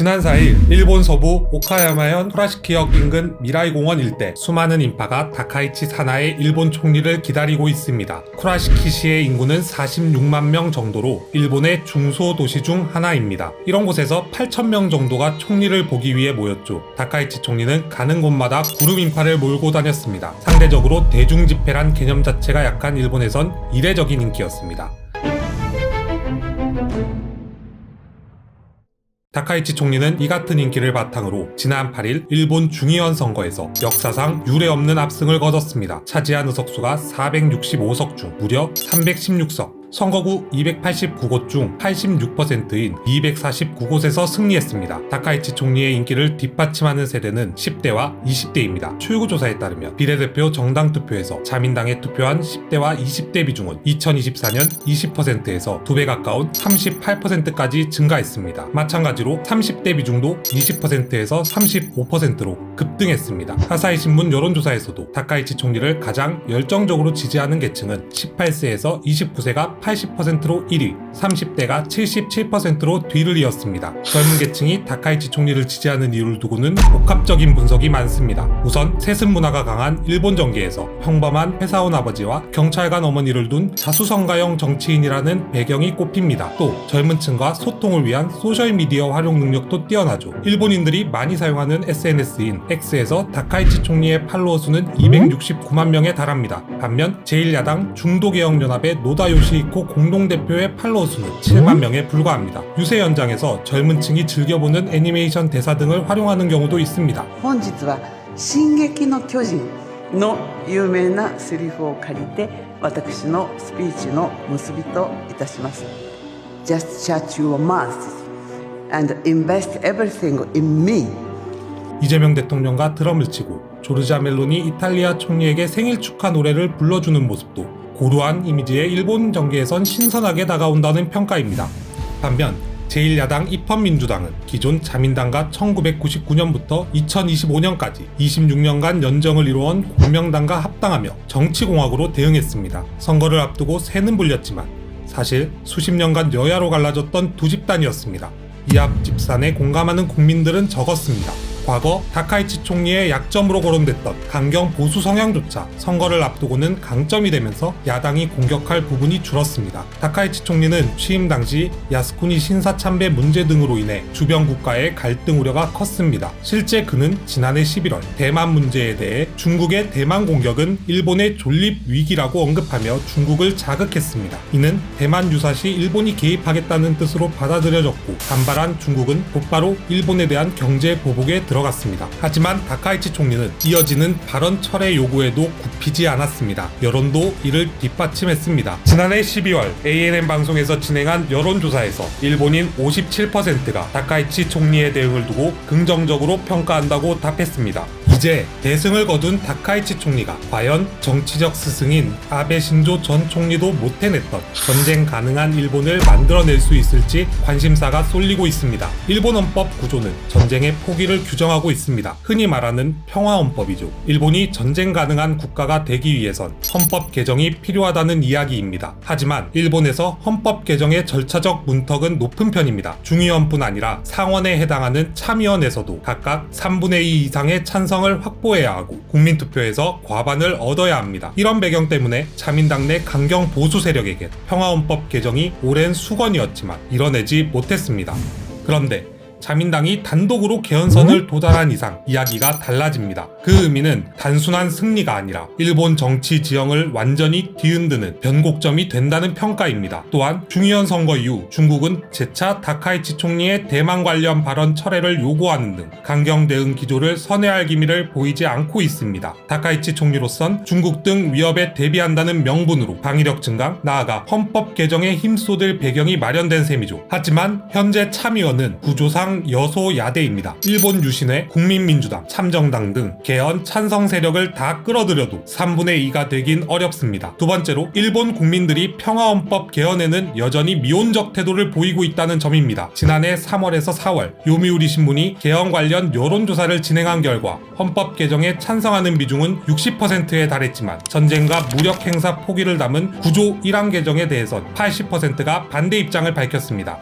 지난 4일 일본 서부 오카야마현 후라시키역 인근 미라이공원 일대 수많은 인파가 다카이치 사나의 일본 총리를 기다리고 있습니다. 쿠라시키시의 인구는 46만 명 정도로 일본의 중소도시 중 하나입니다. 이런 곳에서 8,000명 정도가 총리를 보기 위해 모였죠. 다카이치 총리는 가는 곳마다 구름 인파를 몰고 다녔습니다. 상대적으로 대중집회란 개념 자체가 약한 일본에선 이례적인 인기였습니다. 다카이치 총리는 이 같은 인기를 바탕으로 지난 8일 일본 중의원 선거에서 역사상 유례없는 압승을 거뒀습니다. 차지한 의석수가 465석 중 무려 316석. 선거구 289곳 중 86%인 249곳에서 승리했습니다. 다카이치 총리의 인기를 뒷받침하는 세대는 10대와 20대입니다. 출구조사에 따르면 비례대표 정당 투표에서 자민당에 투표한 10대와 20대 비중은 2024년 20%에서 2배 가까운 38%까지 증가했습니다. 마찬가지로 30대 비중도 20%에서 35%로 급등했습니다. 아사히 신문 여론조사에서도 다카이치 총리를 가장 열정적으로 지지하는 계층은 18세에서 29세가 80%로 1위, 30대가 77%로 뒤를 이었습니다. 젊은 계층이 다카이치 총리를 지지하는 이유를 두고는 복합적인 분석이 많습니다. 우선 세습 문화가 강한 일본 정계에서 평범한 회사원 아버지와 경찰관 어머니를 둔 자수성가형 정치인이라는 배경이 꼽힙니다. 또 젊은 층과 소통을 위한 소셜미디어 활용 능력도 뛰어나죠. 일본인들이 많이 사용하는 SNS인 X에서 다카이치 총리의 팔로워 수는 269만 명에 달합니다. 반면 제1야당 중도개혁연합의 노다 요시히코 공동대표의 팔로워 수는 7만 명에 불과합니다. 유세 현장에서 젊은 층이 즐겨보는 애니메이션 대사 등을 활용하는 경우도 있습니다. 本日は進撃の巨人の有名なセリフを借りて私のスピーチの結びといたします。Just shut your mouth and invest everything in me. 이재명 대통령과 드럼을 치고 조르자 멜로니 이탈리아 총리에게 생일 축하 노래를 불러주는 모습도 고루한 이미지의 일본 정계에선 신선하게 다가온다는 평가입니다. 반면 제1야당 입헌민주당은 기존 자민당과 1999년부터 2025년까지 26년간 연정을 이루어온 공명당과 합당하며 정치공학으로 대응했습니다. 선거를 앞두고 새는 불렸지만 사실 수십 년간 여야로 갈라졌던 두 집단이었습니다. 이 앞 집산에 공감하는 국민들은 적었습니다. 과거 다카이치 총리의 약점으로 거론됐던 강경 보수 성향조차 선거를 앞두고는 강점이 되면서 야당이 공격할 부분이 줄었습니다. 다카이치 총리는 취임 당시 야스쿠니 신사 참배 문제 등으로 인해 주변 국가의 갈등 우려가 컸습니다. 실제 그는 지난해 11월 대만 문제에 대해 중국의 대만 공격은 일본의 존립 위기라고 언급하며 중국을 자극했습니다. 이는 대만 유사시 일본이 개입하겠다는 뜻으로 받아들여졌고 반발한 중국은 곧바로 일본에 대한 경제 보복에 들어갔습니다. 하지만 다카이치 총리는 이어지는 발언 철회 요구에도 굽히지 않았습니다. 여론도 이를 뒷받침했습니다. 지난해 12월 ANN 방송에서 진행한 여론조사에서 일본인 57%가 다카이치 총리의 대응을 두고 긍정적으로 평가한다고 답했습니다. 이제 대승을 거둔 다카이치 총리가 과연 정치적 스승인 아베 신조 전 총리도 못 해냈던 전쟁 가능한 일본을 만들어낼 수 있을지 관심사가 쏠리고 있습니다. 일본 헌법 구조는 전쟁의 포기를 규정하고 있습니다. 흔히 말하는 평화헌법이죠. 일본이 전쟁 가능한 국가가 되기 위해선 헌법 개정이 필요하다는 이야기입니다. 하지만 일본에서 헌법 개정의 절차적 문턱은 높은 편입니다. 중의원뿐 아니라 상원에 해당하는 참의원에서도 각각 3분의 2 이상의 찬성을 확보해야 하고 국민투표에서 과반을 얻어야 합니다. 이런 배경 때문에 자민당 내 강경 보수 세력에겐 평화헌법 개정이 오랜 수건이었지만 이뤄내지 못했습니다. 그런데 자민당이 단독으로 개헌선을 도달한 이상 이야기가 달라집니다. 그 의미는 단순한 승리가 아니라 일본 정치 지형을 완전히 뒤흔드는 변곡점이 된다는 평가입니다. 또한 중의원 선거 이후 중국은 재차 다카이치 총리의 대만 관련 발언 철회를 요구하는 등 강경 대응 기조를 선회할 기미를 보이지 않고 있습니다. 다카이치 총리로선 중국 등 위협에 대비한다는 명분으로 방위력 증강, 나아가 헌법 개정에 힘쏟을 배경이 마련된 셈이죠. 하지만 현재 참의원은 구조상 여소야대입니다. 일본 유신회, 국민민주당, 참정당 등 개헌 찬성 세력을 다 끌어들여도 3분의 2가 되긴 어렵습니다. 두 번째로 일본 국민들이 평화헌법 개헌에는 여전히 미온적 태도를 보이고 있다는 점입니다. 지난해 3월에서 4월 요미우리 신문이 개헌 관련 여론조사를 진행한 결과 헌법 개정에 찬성하는 비중은 60%에 달했지만 전쟁과 무력 행사 포기를 담은 구조 1항 개정에 대해선 80%가 반대 입장을 밝혔습니다.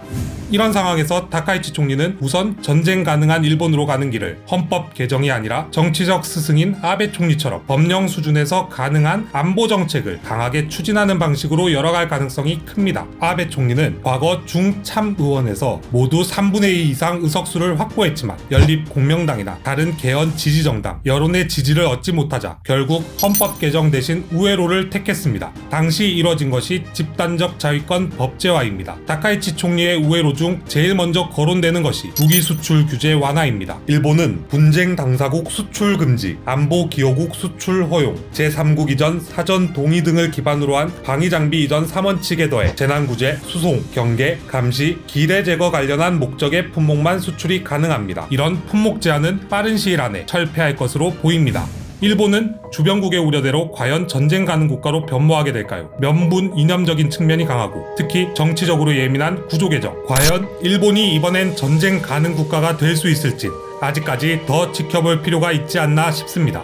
이런 상황에서 다카이치 총리는 우선 전쟁 가능한 일본으로 가는 길을 헌법 개정이 아니라 정치적 스승인 아베 총리처럼 법령 수준에서 가능한 안보 정책을 강하게 추진하는 방식으로 열어갈 가능성이 큽니다. 아베 총리는 과거 중참의원에서 모두 3분의 2 이상 의석수를 확보했지만 연립공명당이나 다른 개헌 지지정당, 여론의 지지를 얻지 못하자 결국 헌법 개정 대신 우회로를 택했습니다. 당시 이뤄진 것이 집단적 자위권 법제화입니다. 다카이치 총리의 우회로 중 제일 먼저 거론되는 것이 무기 수출 규제 완화입니다. 일본은 분쟁 당사국 수출 금지, 안보 기여국 수출 허용, 제3국 이전 사전 동의 등을 기반으로 한 방위 장비 이전 3원칙에 더해 재난구제, 수송, 경계, 감시, 기대 제거 관련한 목적의 품목만 수출이 가능합니다. 이런 품목 제한은 빠른 시일 안에 철폐할 것으로 보입니다. 일본은 주변국의 우려대로 과연 전쟁 가는 국가로 변모하게 될까요? 명분 이념적인 측면이 강하고 특히 정치적으로 예민한 구조개정. 과연 일본이 이번엔 전쟁 가는 국가가 될 수 있을지 아직까지 더 지켜볼 필요가 있지 않나 싶습니다.